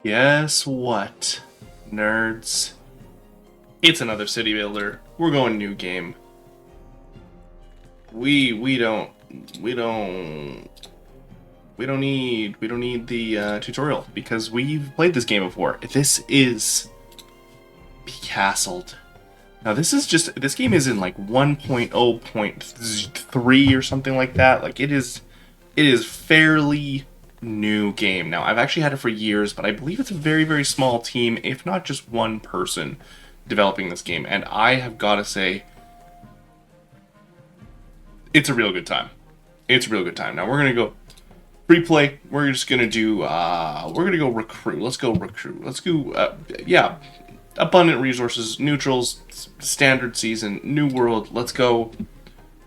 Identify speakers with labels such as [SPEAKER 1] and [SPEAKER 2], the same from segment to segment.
[SPEAKER 1] Guess what, nerds? It's another city builder. We're going new game. We don't we don't we don't need the tutorial because we've played this game before. This is Castled. Now this game is in like 1.0.3 or something like that. Like it is fairly new game. Now I've actually had it for years, but I believe it's a very small team, if not just one person developing this game, and I have got to say it's a real good time. It's a real good time. Now we're going to go free play. We're just going to do we're going to go recruit. Let's go recruit. Let's go yeah, abundant resources, neutrals, standard season, new world. Let's go.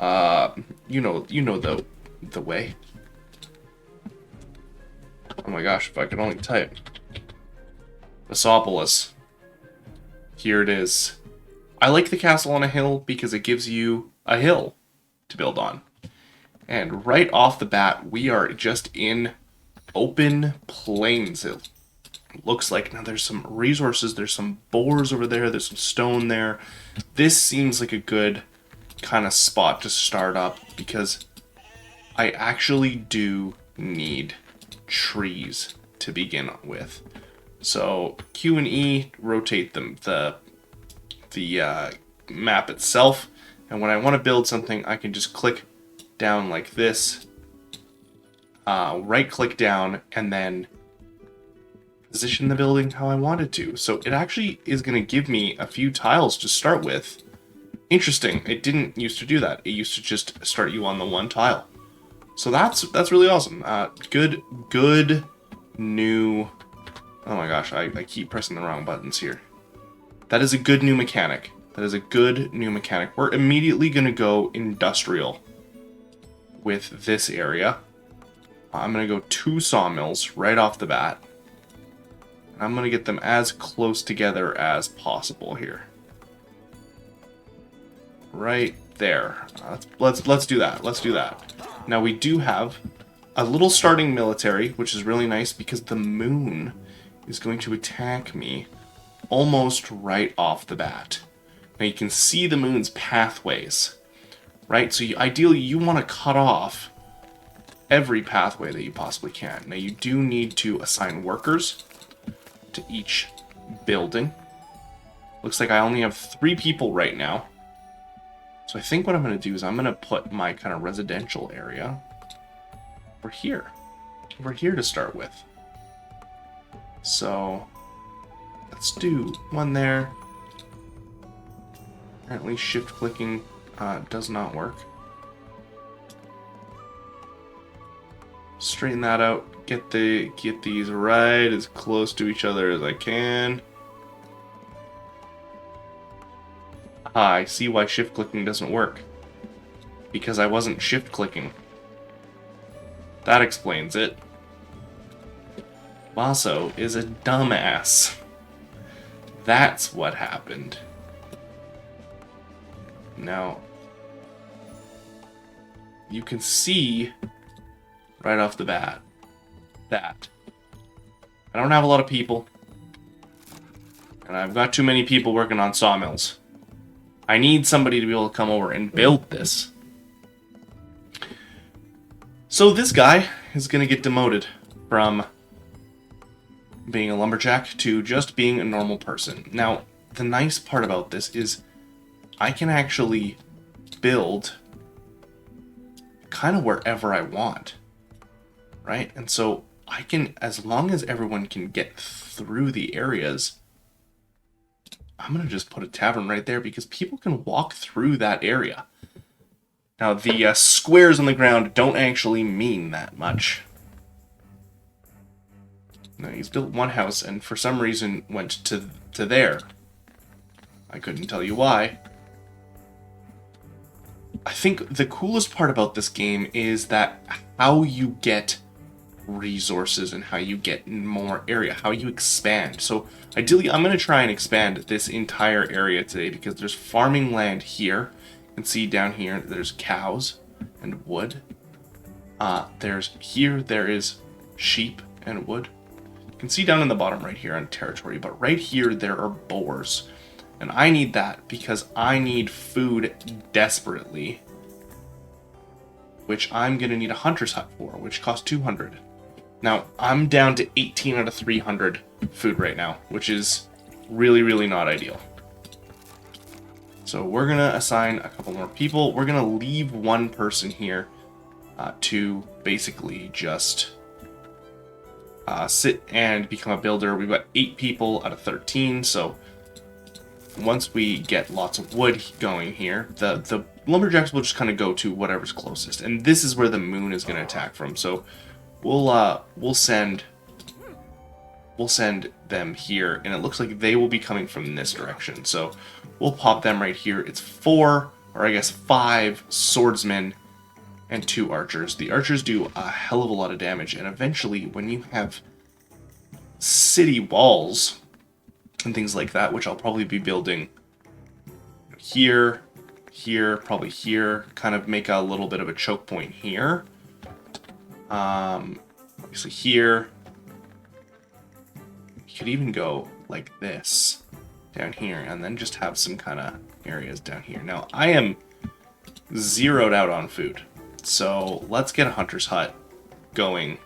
[SPEAKER 1] You know the way. Oh my gosh, if I could only type. Vesopolis. Here it is. I like the castle on a hill because it gives you a hill to build on. And right off the bat, we are just in open plains. It looks like now there's some resources, there's some boars over there, there's some stone there. This seems like a good kind of spot to start up because I actually do need trees to begin with. So Q and E rotate the map itself, and when I want to build something, I can just click down like this, right click down, and then position the building how I want it to. So it actually is going to give me a few tiles to start with. Interesting. It didn't used to do that. It used to just start you on the one tile. So that's really awesome. Good new. Oh my gosh, I keep pressing the wrong buttons here. That is a good new mechanic. That is a good new mechanic. We're immediately going to go industrial with this area. I'm going to go 2 sawmills right off the bat. I'm going to get them as close together as possible here. Right there. Let's do that. Let's do that. Now we do have a little starting military, which is really nice because the moon is going to attack me almost right off the bat. Now you can see the moon's pathways, right? So ideally you want to cut off every pathway that you possibly can. Now you do need to assign workers to each building. Looks like I only have 3 people right now. So I think what I'm going to do is I'm going to put my kind of residential area over here. Over here to start with. So let's do one there. Apparently shift clicking does not work. Straighten that out. Get these right as close to each other as I can. I see why shift clicking doesn't work. Because I wasn't shift clicking. That explains it. Basso is a dumbass. That's what happened. Now, you can see right off the bat that I don't have a lot of people, and I've got too many people working on sawmills. I need somebody to be able to come over and build this. So this guy is going to get demoted from being a lumberjack to just being a normal person. Now, the nice part about this is I can actually build kind of wherever I want, right? And so I can, as long as everyone can get through the areas, I'm going to just put a tavern right there because people can walk through that area. Now, the squares on the ground don't actually mean that much. Now, he's built one house and for some reason went to there. I couldn't tell you why. I think the coolest part about this game is that how you get resources and how you get more area, how you expand. So ideally, I'm going to try and expand this entire area today because there's farming land here. You can see down here there's cows and wood. There is sheep and wood. You can see down in the bottom right here on territory, but right here there are boars. And I need that because I need food desperately, which I'm going to need a hunter's hut for, which costs 200. Now, I'm down to 18 out of 300 food right now, which is really, really not ideal. So we're going to assign a couple more people. We're going to leave one person here to basically just sit and become a builder. We've got 8 people out of 13, so once we get lots of wood going here, the lumberjacks will just kind of go to whatever's closest. And this is where the moon is going to attack from, so we'll send them here, and it looks like they will be coming from this direction. So we'll pop them right here. It's 4, or I guess 5 swordsmen and 2 archers. The archers do a hell of a lot of damage, and eventually when you have city walls and things like that, which I'll probably be building here, probably here, kind of make a little bit of a choke point here. Obviously here. You could even go like this down here, and then just have some kind of areas down here. Now, I am zeroed out on food, so let's get a hunter's hut going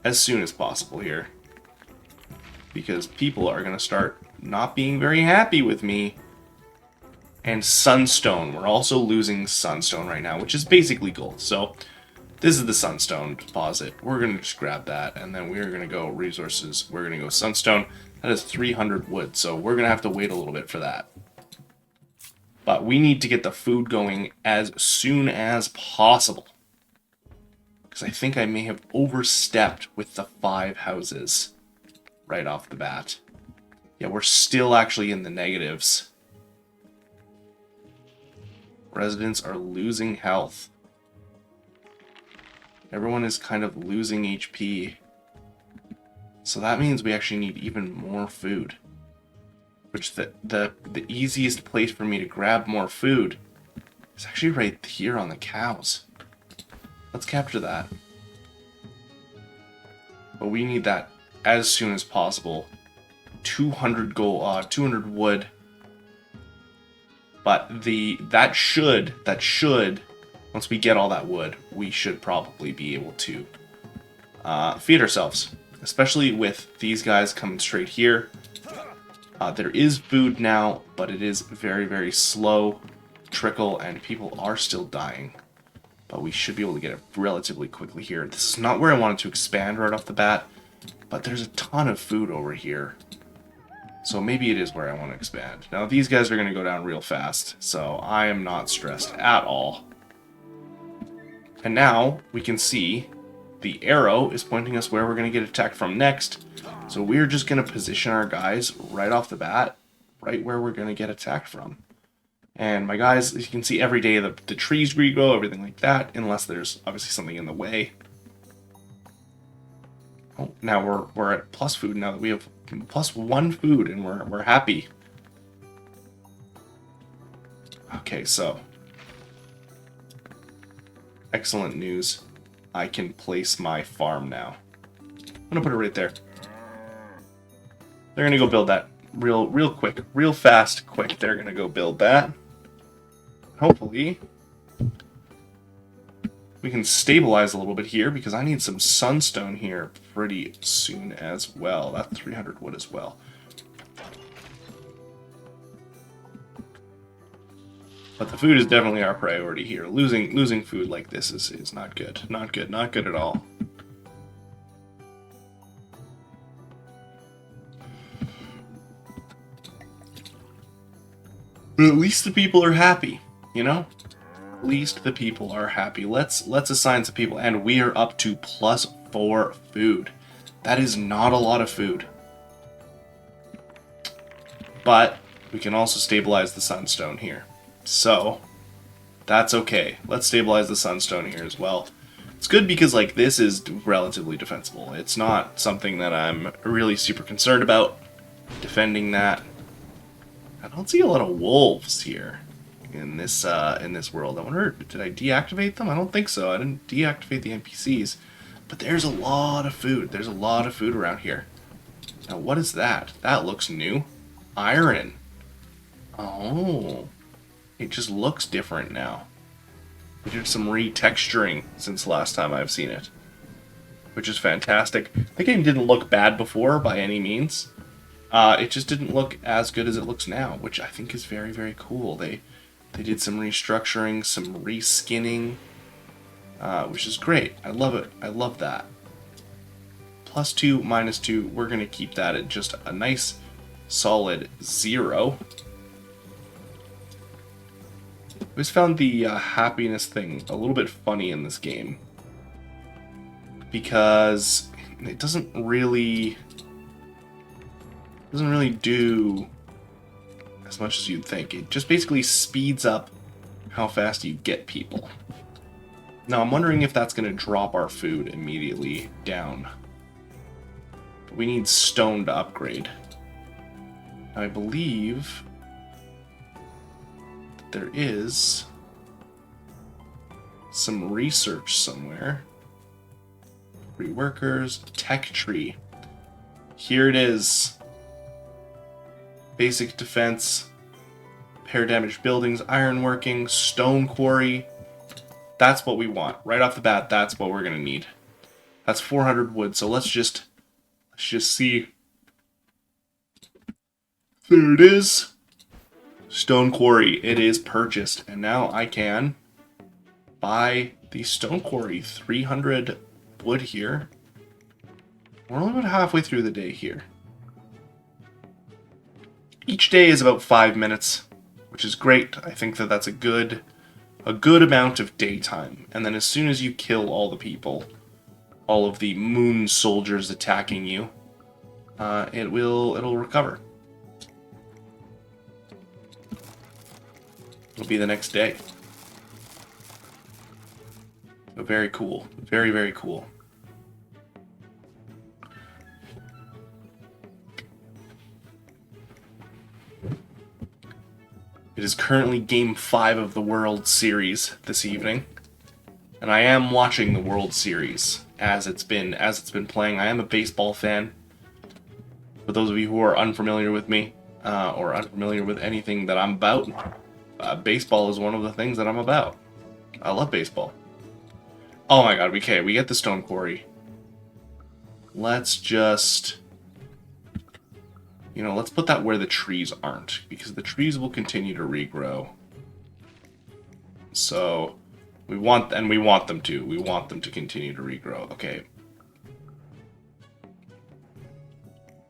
[SPEAKER 1] as soon as possible here, because people are going to start not being very happy with me. And sunstone, we're also losing sunstone right now, which is basically gold. So this is the sunstone deposit. We're going to just grab that, and then we're going to go resources. We're going to go sunstone. That is 300 wood, so we're going to have to wait a little bit for that. But we need to get the food going as soon as possible, because I think I may have overstepped with the 5 houses right off the bat. Yeah, we're still actually in the negatives. Residents are losing health. Everyone is kind of losing HP. So that means we actually need even more food. Which the easiest place for me to grab more food is actually right here on the cows. Let's capture that. But we need that as soon as possible. 200 gold, 200 wood. But that should, once we get all that wood, we should probably be able to feed ourselves. Especially with these guys coming straight here. There is food now, but it is very, very slow trickle, and people are still dying. But we should be able to get it relatively quickly here. This is not where I wanted to expand right off the bat, but there's a ton of food over here. So maybe it is where I want to expand. Now these guys are going to go down real fast, so I am not stressed at all. And now we can see the arrow is pointing us where we're going to get attacked from next. So we're just going to position our guys right off the bat, right where we're going to get attacked from. And my guys, as you can see, every day the trees regrow, everything like that, unless there's obviously something in the way. Oh, now we're at plus food now that we have +1 food, and we're happy. Okay, so excellent news. I can place my farm now. I'm gonna put it right there. They're gonna go build that real quick, real fast, quick. They're gonna go build that. Hopefully we can stabilize a little bit here, because I need some sunstone here pretty soon as well. That's 300 wood as well. But the food is definitely our priority here. Losing food like this is not good. Not good. Not good at all. But at least the people are happy, you know? At least the people are happy. Let's assign some people, and we are up to +4 food. That is not a lot of food. But we can also stabilize the sunstone here. So that's okay. Let's stabilize the sunstone here as well. It's good because like this is relatively defensible. It's not something that I'm really super concerned about defending that. I don't see a lot of wolves here in this world. I wonder, did I deactivate them? I don't think so. I didn't deactivate the NPCs. But there's a lot of food. There's a lot of food around here. Now, what is that? That looks new. Iron. Oh. It just looks different now. We did some retexturing since last time I've seen it, which is fantastic. The game didn't look bad before by any means. It just didn't look as good as it looks now, which I think is very, very cool. They did some restructuring, some reskinning, which is great. I love it. I love that. +2, -2, we're going to keep that at just a nice solid 0. I always found the happiness thing a little bit funny in this game, because it doesn't really do as much as you'd think. It just basically speeds up how fast you get people. Now I'm wondering if that's going to drop our food immediately down. But we need stone to upgrade. I believe that there is some research somewhere. Free workers, tech tree. Here it is. Basic defense, repair damaged buildings, ironworking, stone quarry. That's what we want. Right off the bat, that's what we're going to need. That's 400 wood, so let's just see. There it is. Stone quarry. It is purchased. And now I can buy the stone quarry. 300 wood here. We're only about halfway through the day here. Each day is about 5 minutes, which is great. I think that that's a good amount of daytime. And then as soon as you kill all the people, all of the moon soldiers attacking you, it'll recover. It'll be the next day. So very cool. Very, very cool. It is currently Game 5 of the World Series this evening, and I am watching the World Series as it's been playing. I am a baseball fan. For those of you who are unfamiliar with me, or unfamiliar with anything that I'm about, baseball is one of the things that I'm about. I love baseball. Oh my god, okay, we get the stone quarry. Let's just... let's put that where the trees aren't, because the trees will continue to regrow. So, we want them to. We want them to continue to regrow. Okay.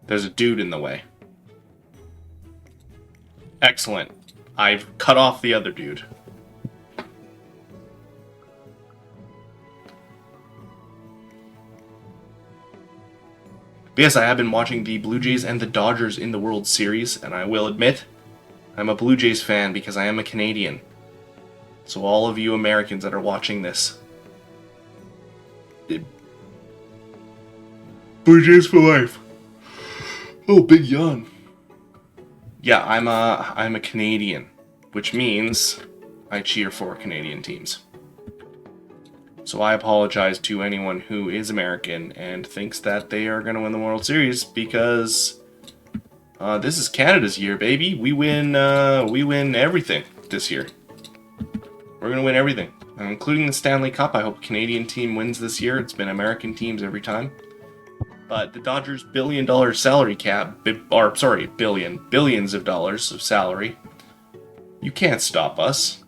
[SPEAKER 1] There's a dude in the way. Excellent. I've cut off the other dude. But yes, I have been watching the Blue Jays and the Dodgers in the World Series, and I will admit, I'm a Blue Jays fan because I am a Canadian. So all of you Americans that are watching this, Blue Jays for life. Oh, big yawn. Yeah, I'm a Canadian, which means I cheer for Canadian teams. So I apologize to anyone who is American and thinks that they are going to win the World Series, because this is Canada's year, baby. We win everything this year. We're going to win everything, including the Stanley Cup. I hope a Canadian team wins this year. It's been American teams every time. But the Dodgers' billion-dollar salary cap, billions of dollars of salary, you can't stop us.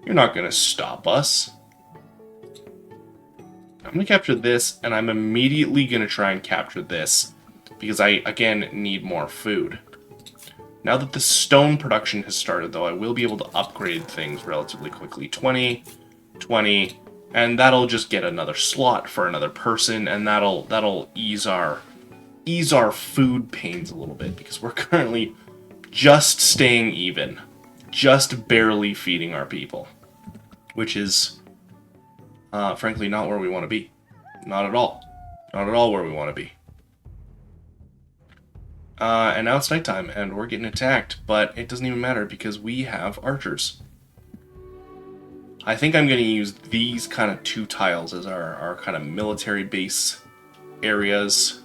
[SPEAKER 1] You're not going to stop us. I'm going to capture this, and I'm immediately going to try and capture this, because I, again, need more food. Now that the stone production has started, though, I will be able to upgrade things relatively quickly. 20, 20, and that'll just get another slot for another person, and that'll ease our food pains a little bit, because we're currently just staying even. Just barely feeding our people. Which is... frankly, not where we want to be. Not at all. Not at all where we want to be. And now it's nighttime, and we're getting attacked, but it doesn't even matter because we have archers. I think I'm going to use these kind of 2 tiles as our kind of military base areas.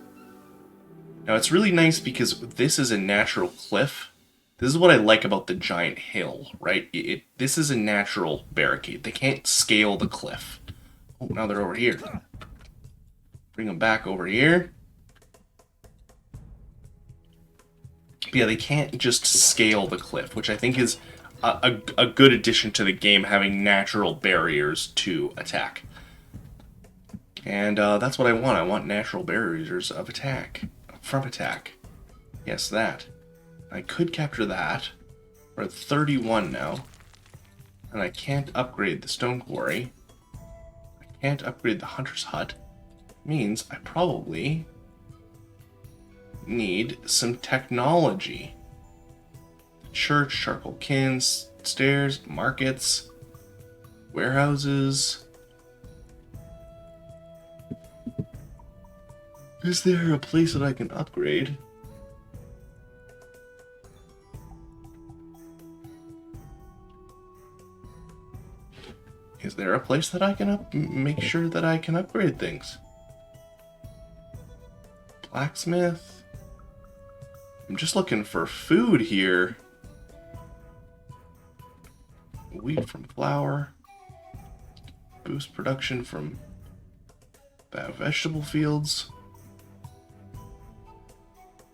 [SPEAKER 1] Now it's really nice because this is a natural cliff. This is what I like about the giant hill, right? This is a natural barricade. They can't scale the cliff. Oh, now they're over here. Bring them back over here. But yeah, they can't just scale the cliff, which I think is a good addition to the game, having natural barriers to attack. And that's what I want. I want natural barriers of attack. From attack. Yes, that. I could capture that. We're at 31 now. And I can't upgrade the stone quarry. I can't upgrade the hunter's hut. Means I probably need some technology. Church, charcoal kilns, stairs, markets, warehouses. Is there a place that I can upgrade? Is there a place that I can make sure that I can upgrade things? Blacksmith? I'm just looking for food here. Wheat from flour. Boost production from vegetable fields.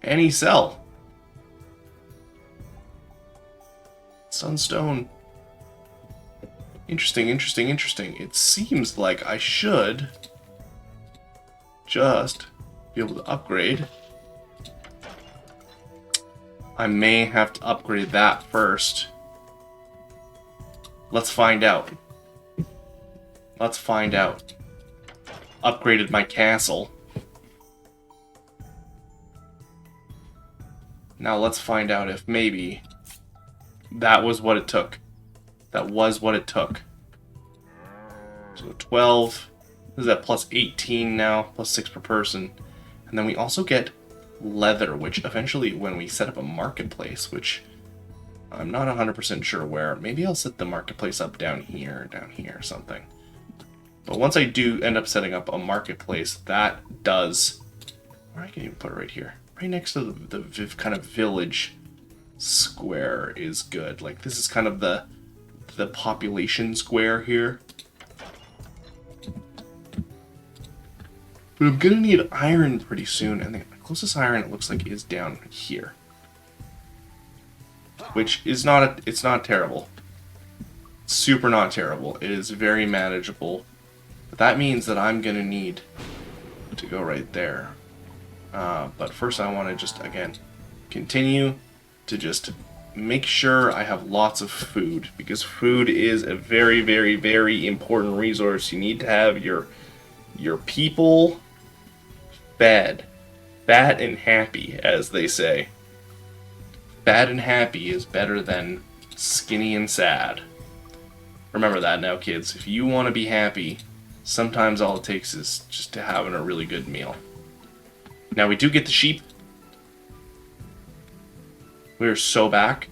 [SPEAKER 1] Any cell. Sunstone. Interesting, interesting, interesting. It seems like I should just be able to upgrade. I may have to upgrade that first. Let's find out. Let's find out. Upgraded my castle. Now let's find out if maybe that was what it took. That was what it took. So 12. This is at plus 18 now, plus 6 per person. And then we also get leather, which eventually when we set up a marketplace, which I'm not 100% sure where. Maybe I'll set the marketplace up down here or something. But once I do end up setting up a marketplace, that does... Or I can even put it right here. Right next to the kind of village square is good. Like, this is kind of the population square here. But I'm gonna need iron pretty soon, and the closest iron it looks like is down here. Which is not it's not terrible. Super not terrible. It is very manageable. But that means that I'm gonna need to go right there. But first I want to just, again, continue to just make sure I have lots of food, because food is a very, very, very important resource. You need to have your people fed. Fat and happy, as they say. Fat and happy is better than skinny and sad. Remember that now, kids. If you want to be happy, sometimes all it takes is just to having a really good meal. Now we do get the sheep. We're so back.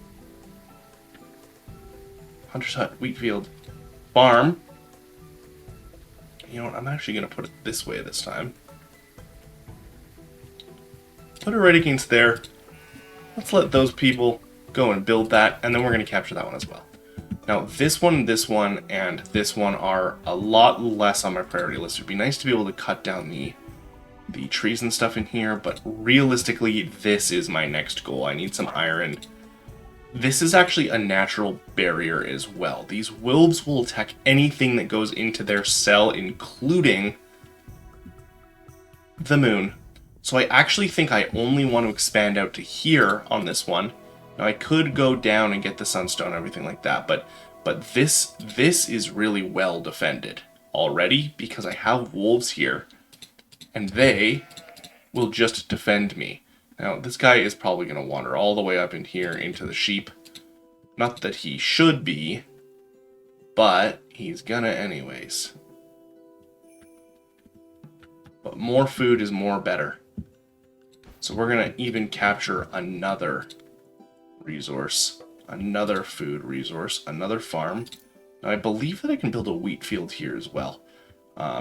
[SPEAKER 1] Hunter's hut, wheat field, farm. You know what? I'm actually going to put it this way this time. Put it right against there. Let's let those people go and build that, and then we're going to capture that one as well. Now, this one, and this one are a lot less on my priority list. It'd be nice to be able to cut down the trees and stuff in here, but realistically, this is my next goal. I need some iron. This is actually a natural barrier as well. These wolves will attack anything that goes into their cell, including the moon. So I actually think I only want to expand out to here on this one. Now I could go down and get the sunstone and everything like that, but this is really well defended already because I have wolves here, and they will just defend me. Now this guy is probably going to wander all the way up in here into the sheep. Not that he should be, but he's gonna anyways. But more food is more better. So we're going to even capture another resource, another food resource, another farm. Now, I believe that I can build a wheat field here as well.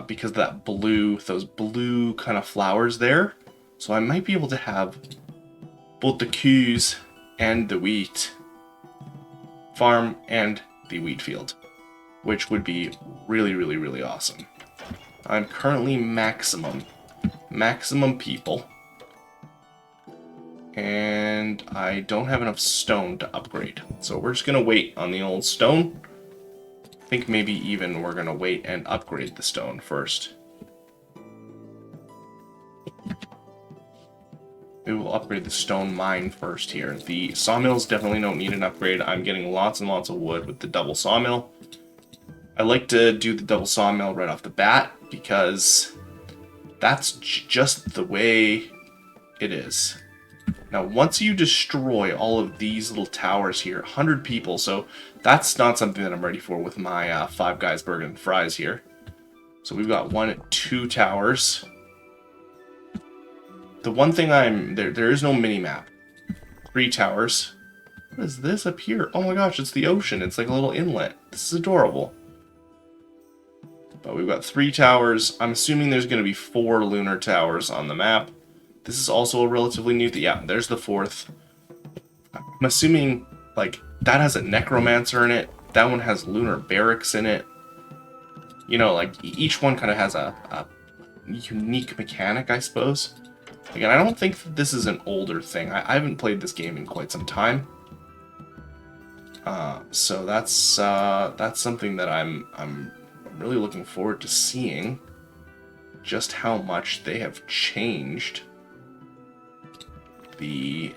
[SPEAKER 1] Because of that blue, those blue kind of flowers there. So I might be able to have both the coos and the wheat farm and the wheat field, which would be really, really, really awesome. I'm currently maximum people, and I don't have enough stone to upgrade. So we're just gonna wait on the old stone. I think maybe even we're gonna wait and upgrade the stone first. Maybe we'll upgrade the stone mine first here. The sawmills definitely don't need an upgrade. I'm getting lots and lots of wood with the double sawmill. I like to do the double sawmill right off the bat because that's just the way it is. Now, once you destroy all of these little towers here, 100 people, so that's not something that I'm ready for with my Five Guys Burger and Fries here. So we've got 2 towers. The one thing there is no mini-map. 3 towers. What is this up here? Oh my gosh, it's the ocean. It's like a little inlet. This is adorable. But we've got 3 towers. I'm assuming there's going to be 4 lunar towers on the map. This is also a relatively new... Yeah, there's the 4th. I'm assuming, like, that has a necromancer in it. That one has lunar barracks in it. You know, like, each one kind of has a unique mechanic, I suppose. Again, I don't think that this is an older thing. I haven't played this game in quite some time. So that's something that I'm really looking forward to seeing. Just how much they have changed. Okay,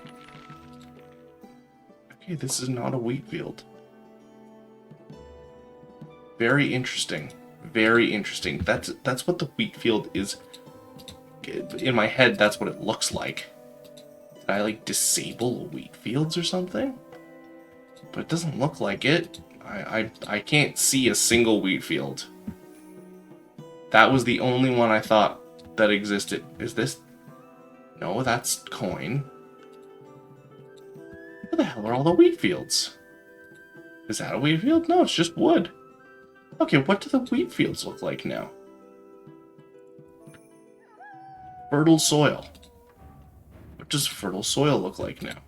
[SPEAKER 1] this is not a wheat field. Very interesting. Very interesting. That's what the wheat field is. In my head, that's what it looks like. Did I, like, disable wheat fields or something? But it doesn't look like it. I can't see a single wheat field. That was the only one I thought that existed. Is this... No, that's coin. Where the hell are all the wheat fields? Is that a wheat field? No, it's just wood. Okay, what do the wheat fields look like now? Fertile soil. What does fertile soil look like now?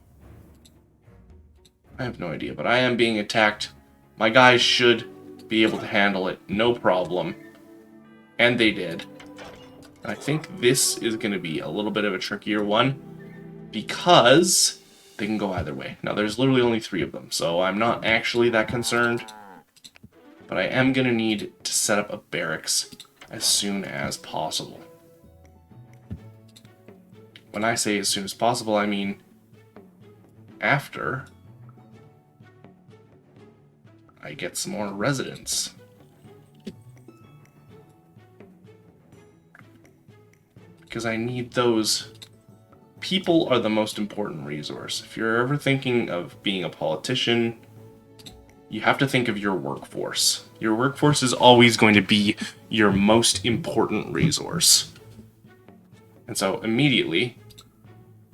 [SPEAKER 1] I have no idea, but I am being attacked. My guys should be able to handle it, no problem. And they did. I think this is going to be a little bit of a trickier one because they can go either way. Now, there's literally only 3 of them, so I'm not actually that concerned. But I am going to need to set up a barracks as soon as possible. When I say as soon as possible, I mean after I get some more residents. Because I need those. People are the most important resource. If you're ever thinking of being a politician, you have to think of your workforce. Your workforce is always going to be your most important resource. And so immediately,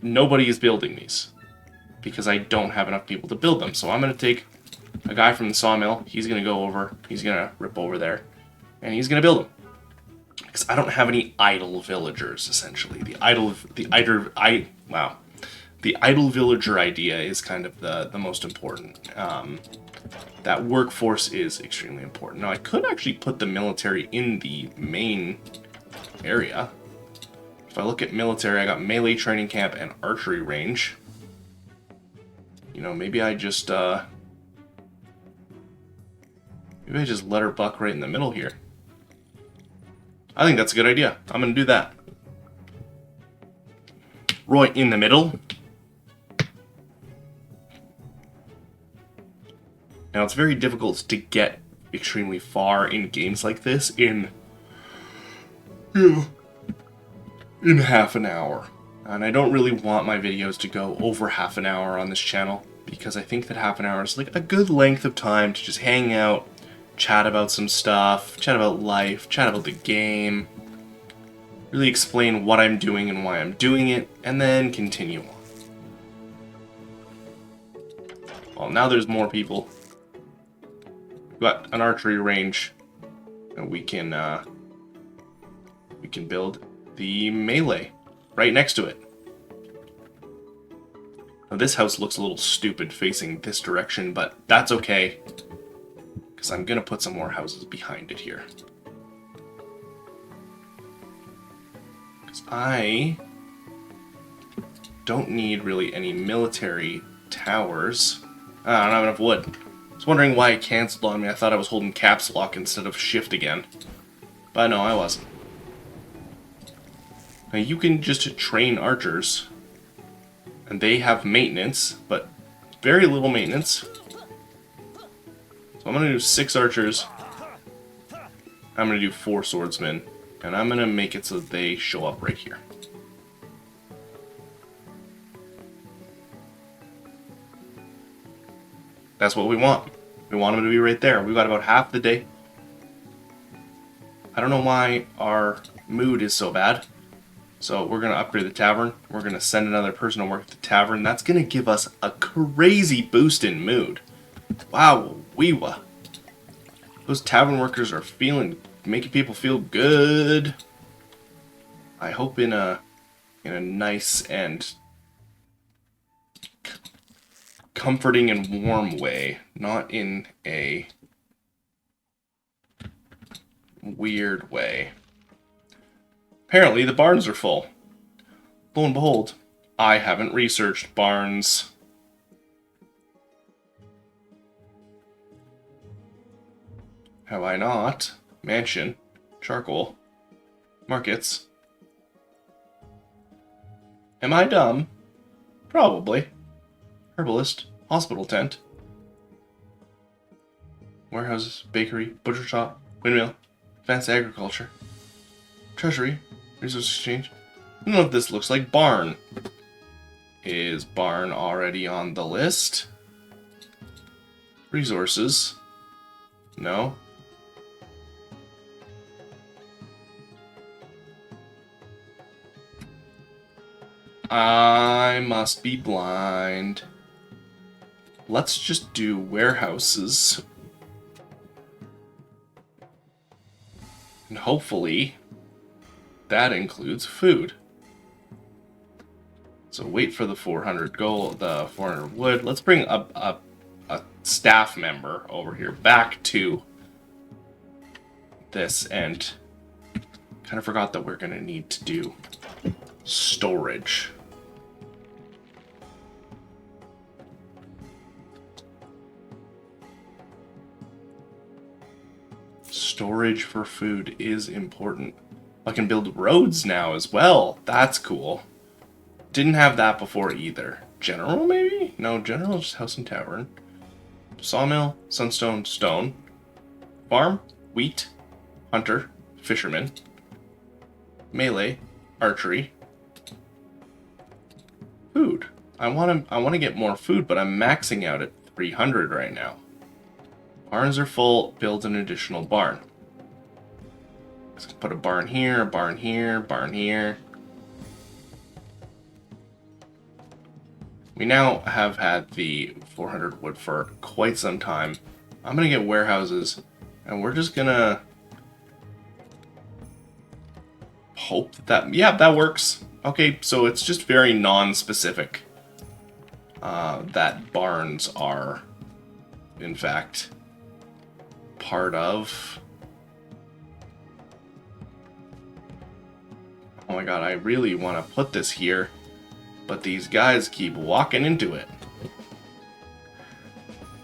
[SPEAKER 1] nobody is building these because I don't have enough people to build them. So I'm going to take a guy from the sawmill. He's going to go over. He's going to rip over there. And he's going to build them. Because I don't have any idle villagers, essentially. The idle villager idea is kind of the most important. That workforce is extremely important. Now, I could actually put the military in the main area. If I look at military, I got melee training camp and archery range. You know, maybe I just let her buck right in the middle here. I think that's a good idea. I'm going to do that. Right in the middle. Now, it's very difficult to get extremely far in games like this in half an hour. And I don't really want my videos to go over half an hour on this channel because I think that half an hour is like a good length of time to just hang out, chat about some stuff, chat about life, chat about the game, really explain what I'm doing and why I'm doing it, and then continue on. Well, now there's more people. got an archery range, and we can build the melee right next to it. Now this house looks a little stupid facing this direction, but that's okay, because I'm gonna put some more houses behind it here. Because I don't need really any military towers. I don't have enough wood. I was wondering why it canceled on me. I thought I was holding caps lock instead of shift again. But no, I wasn't. Now you can just train archers. And they have maintenance, but very little maintenance. So I'm going to do 6 archers. I'm going to do 4 swordsmen. And I'm going to make it so that they show up right here. That's what we want. We want them to be right there. We've got about half the day. I don't know why our mood is so bad. So we're going to upgrade the tavern. We're going to send another person to work at the tavern. That's going to give us a crazy boost in mood. Wow, weewa. Those tavern workers are making people feel good. I hope in a nice and comforting and warm way, not in a weird way. Apparently the barns are full. Lo and behold, I haven't researched barns. Have I not? Mansion, charcoal, markets. Am I dumb? Probably. Herbalist, hospital tent, warehouses, bakery, butcher shop, windmill, advanced agriculture, treasury, resource exchange. I don't know if this looks like barn. Is barn already on the list? Resources. No. I must be blind. Let's just do warehouses. And hopefully that includes food. So wait for the 400 gold, the 400 wood. Let's bring a staff member over here back to this, and kind of forgot that we're going to need to do storage. Storage for food is important. I can build roads now as well. That's cool. Didn't have that before either. General, maybe? No, general is just house and tavern. Sawmill, sunstone, stone. Farm, wheat, hunter, fisherman. Melee, archery. Food. I want to get more food, but I'm maxing out at 300 right now. Barns are full. Build an additional barn. Let's put a barn here, a barn here, barn here. We now have had the 400 wood for quite some time. I'm going to get warehouses, and we're just going to hope that... Yeah, that works. Okay, so it's just very non-specific that barns are, in fact, part of... Oh my god, I really want to put this here, but these guys keep walking into it.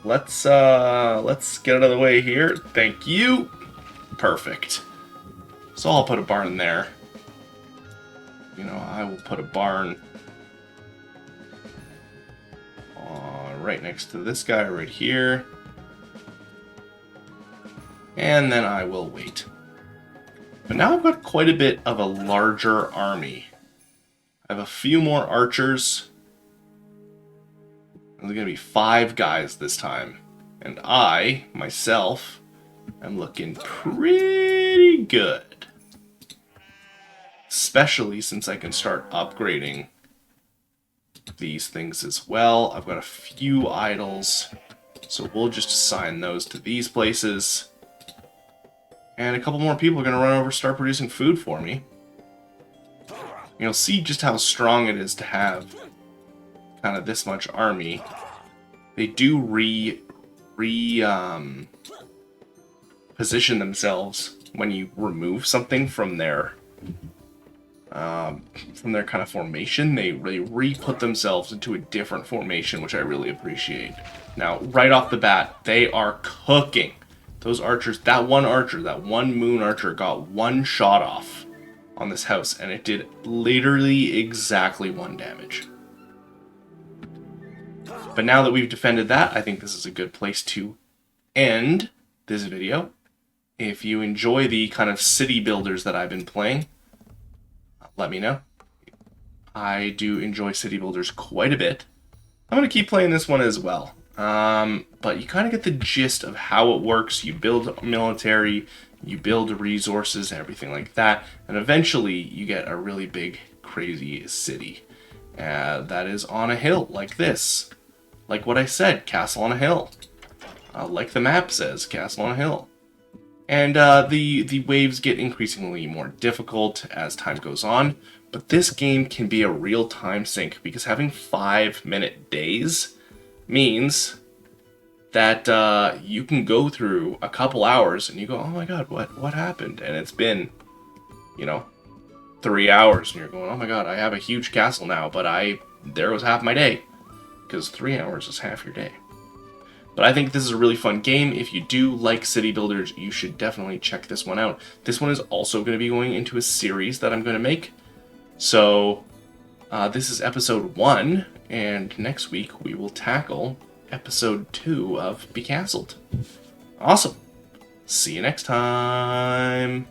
[SPEAKER 1] Let's get out of the way here. Thank you. Perfect. So I'll put a barn there. You know, I will put a barn right next to this guy right here. And then I will wait. But now I've got quite a bit of a larger army. I have a few more archers. There's going to be 5 guys this time. And I, myself, am looking pretty good. Especially since I can start upgrading these things as well. I've got a few idols. So we'll just assign those to these places. And a couple more people are going to run over and start producing food for me. You'll see just how strong it is to have kind of this much army. They do position themselves when you remove something from their kind of formation. They re-put themselves into a different formation, which I really appreciate. Now, right off the bat, they are cooking. Those archers, that one moon archer got one shot off on this house, and it did literally exactly 1 damage. But now that we've defended that, I think this is a good place to end this video. If you enjoy the kind of city builders that I've been playing, let me know. I do enjoy city builders quite a bit. I'm going to keep playing this one as well. But you kind of get the gist of how it works. You build military, you build resources, everything like that. And eventually you get a really big, crazy city that is on a hill like this. Like what I said, castle on a hill. Like the map says, castle on a hill. And the waves get increasingly more difficult as time goes on. But this game can be a real time sink because having 5-minute days means that you can go through a couple hours and you go, oh my god, what happened? And it's been, 3 hours and you're going, oh my god, I have a huge castle now, but there was half my day. Because 3 hours is half your day. But I think this is a really fun game. If you do like city builders, you should definitely check this one out. This one is also going to be going into a series that I'm going to make. So this is episode 1, and next week we will tackle episode 2 of Becastled. Awesome. See you next time.